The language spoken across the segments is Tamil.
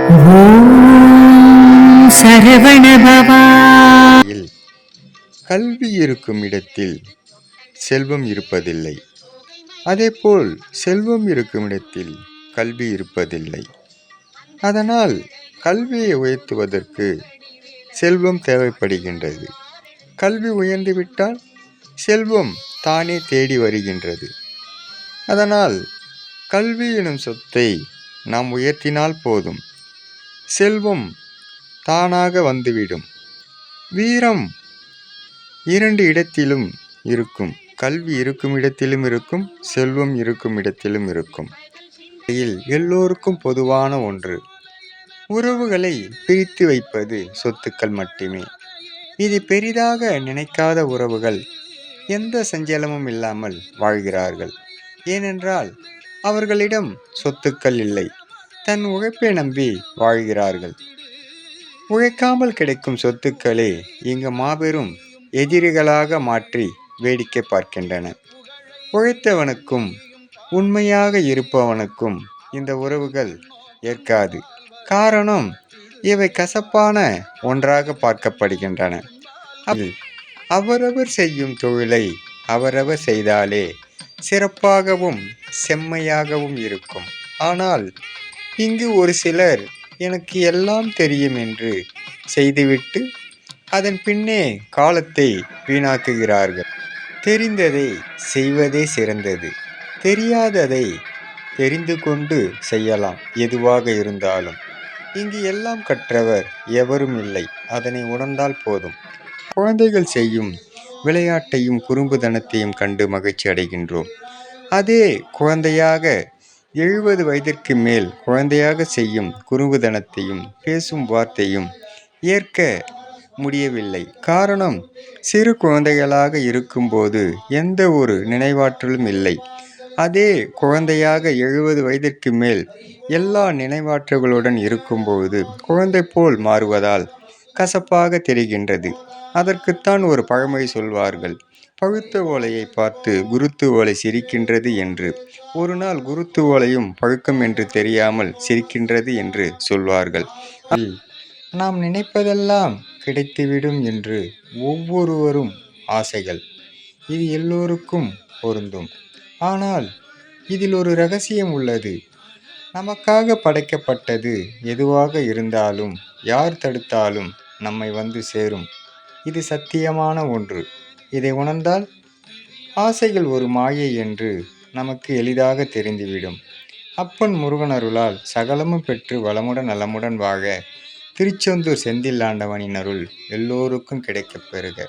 ஓம் சரவணபவா. கல்வி இருக்கும் இடத்தில் செல்வம் இருப்பதில்லை. அதேபோல் செல்வம் இருக்கும் இடத்தில் கல்வி இருப்பதில்லை. அதனால் கல்வியை உயர்த்துவதற்கு செல்வம் தேவைப்படுகின்றது. கல்வி உயர்ந்துவிட்டால் செல்வம் தானே தேடி வருகின்றது. அதனால் கல்வி எனும் சொத்தை நாம் உயர்த்தினால் போதும், செல்வம் தானாக வந்துவிடும். வீரம் 2 இடத்திலும் இருக்கும். கல்வி இருக்கும் இடத்திலும் இருக்கும், செல்வம் இருக்கும் இடத்திலும் இருக்கும். எல்லோருக்கும் பொதுவான ஒன்று, உறவுகளை பிரித்து வைப்பது சொத்துக்கள் மட்டுமே. இது பெரிதாக நினைக்காத உறவுகள் எந்த சஞ்சலமும் இல்லாமல் வாழ்கிறார்கள். ஏனென்றால் அவர்களிடம் சொத்துக்கள் இல்லை, தன் உழைப்பை நம்பி வாழ்கிறார்கள். உழைக்காமல் கிடைக்கும் சொத்துக்களே இங்கு மாபெரும் எதிரிகளாக மாற்றி வேடிக்கை பார்க்கின்றன. உழைத்தவனுக்கும் உண்மையாக இருப்பவனுக்கும் இந்த உறவுகள் ஏற்காது. காரணம், இவை கசப்பான ஒன்றாக பார்க்கப்படுகின்றன. அவரவர் செய்யும் தொழிலை அவரவர் செய்தாலே சிறப்பாகவும் செம்மையாகவும் இருக்கும். ஆனால் இங்கு ஒரு சிலர் எனக்கு எல்லாம் தெரியும் என்று செய்துவிட்டு அதன் பின்னே காலத்தை வீணாக்குகிறார்கள். தெரிந்ததை செய்வதே சிறந்தது. தெரியாததை தெரிந்து கொண்டு செய்யலாம். எதுவாக இருந்தாலும் இங்கு எல்லாம் கற்றவர் எவரும் இல்லை. அதனை உணர்ந்தால் போதும். குழந்தைகள் செய்யும் விளையாட்டையும் குறும்புதனத்தையும் கண்டு மகிழ்ச்சி அடைகின்றோம். அதே குழந்தையாக 70 வயதிற்கு மேல் குழந்தையாக செய்யும் குறும்புதனத்தையும் பேசும் வார்த்தையும் ஏற்க முடியவில்லை. காரணம், சிறு குழந்தைகளாக இருக்கும்போது எந்த ஒரு நினைவாற்றலும் இல்லை. அதே குழந்தையாக 70 வயதிற்கு மேல் எல்லா நினைவாற்றல்களுடன் இருக்கும்போது குழந்தை போல் மாறுவதால் கசப்பாக தெரிகின்றது. அதற்குத்தான் ஒரு பழமொழி சொல்வார்கள், பழுத்த ஓலையை பார்த்து குருத்து ஓலை சிரிக்கின்றது என்று. ஒரு நாள் குருத்து ஓலையும் பழுக்கம் என்று தெரியாமல் சிரிக்கின்றது என்று சொல்வார்கள். நாம் நினைப்பதெல்லாம் கிடைத்துவிடும் என்று ஒவ்வொருவரும் ஆசைகள். இது எல்லோருக்கும் பொருந்தும். ஆனால் இதில் ஒரு ரகசியம் உள்ளது. நமக்காக படைக்கப்பட்டது எதுவாக இருந்தாலும் யார் தடுத்தாலும் நம்மை வந்து சேரும். இது சத்தியமான ஒன்று. இதை உணர்ந்தால் ஆசைகள் ஒரு மாயை என்று நமக்கு எளிதாக தெரிந்துவிடும். அப்பன் முருகன் அருளால் சகலமும் பெற்று வளமுடன் நலமுடன் வாழ திருச்செந்தூர் செந்தில் ஆண்டவனின் அருள் எல்லோருக்கும் கிடைக்கப் பெறுக.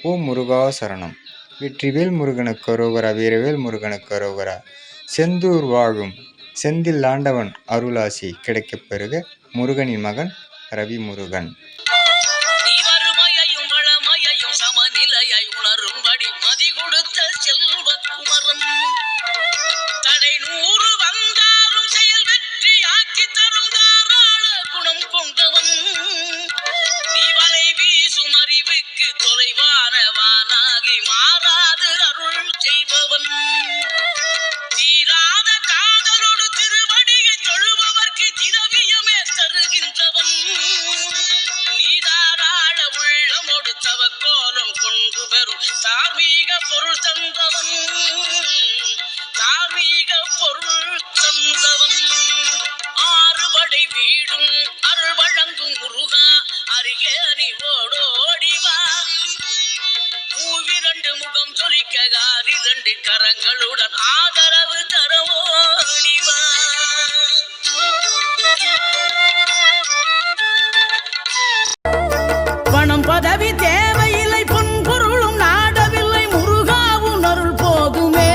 ஓம் முருகா சரணம். வெற்றிவேல் முருகனுக்கு அரோகரா, வீரவேல் முருகனுக்கு அரோகரா. செந்தூர் வாழும் செந்தில் ஆண்டவன் அருளாசி கிடைக்கப் பெறுக. முருகனின் மகன் ரவி முருகன். தார்மீக பொருள் தந்தவன், தார்மீக பொருள் தந்தவன். ஆறுபடை வீடும் அருள் வழங்கும் முருகா, அருகே நீ ஓடோடிவா. 2 முகம் சொலிக்க 2 கரங்களுடன் ஆதரவு தர ஓடிவா. பணம் பதவி தேவையில்லை, பொன்பொருளும் நாடவில்லை, முருகாவும் அருள் போதுமே.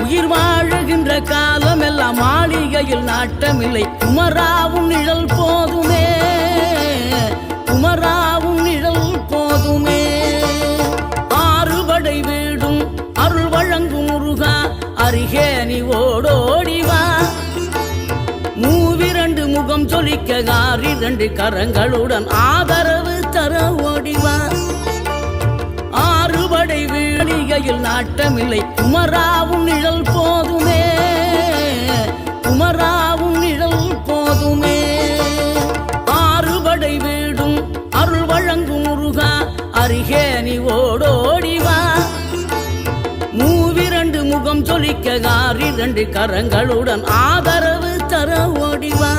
உயிர் வாழுகின்ற காலமெல்லாம் மாளிகையில் நாட்டமில்லை, குமராவும் நிழல் போதுமே, குமராவும் நிழல் போதுமே. 6 படை வீடும் அருள் வழங்கும் முருகா, அருகே நீ ஓடோடிவா. 2 முகம் சொலிக்க 2 கரங்களுடன் ஆதரவு தர ஓடிவா. 6 படை வீழிகையில் நாட்டமில்லை, குமராவும் நிழல் போதுமே, குமராவும் நிழல் போதுமே. வழங்கும் முருகா அருகே நீ ஓடோடிவா. மூவிரண்டு முகம் ஜொலிக்க 6 கரங்களுடன் ஆதரவு தர ஓடிவா.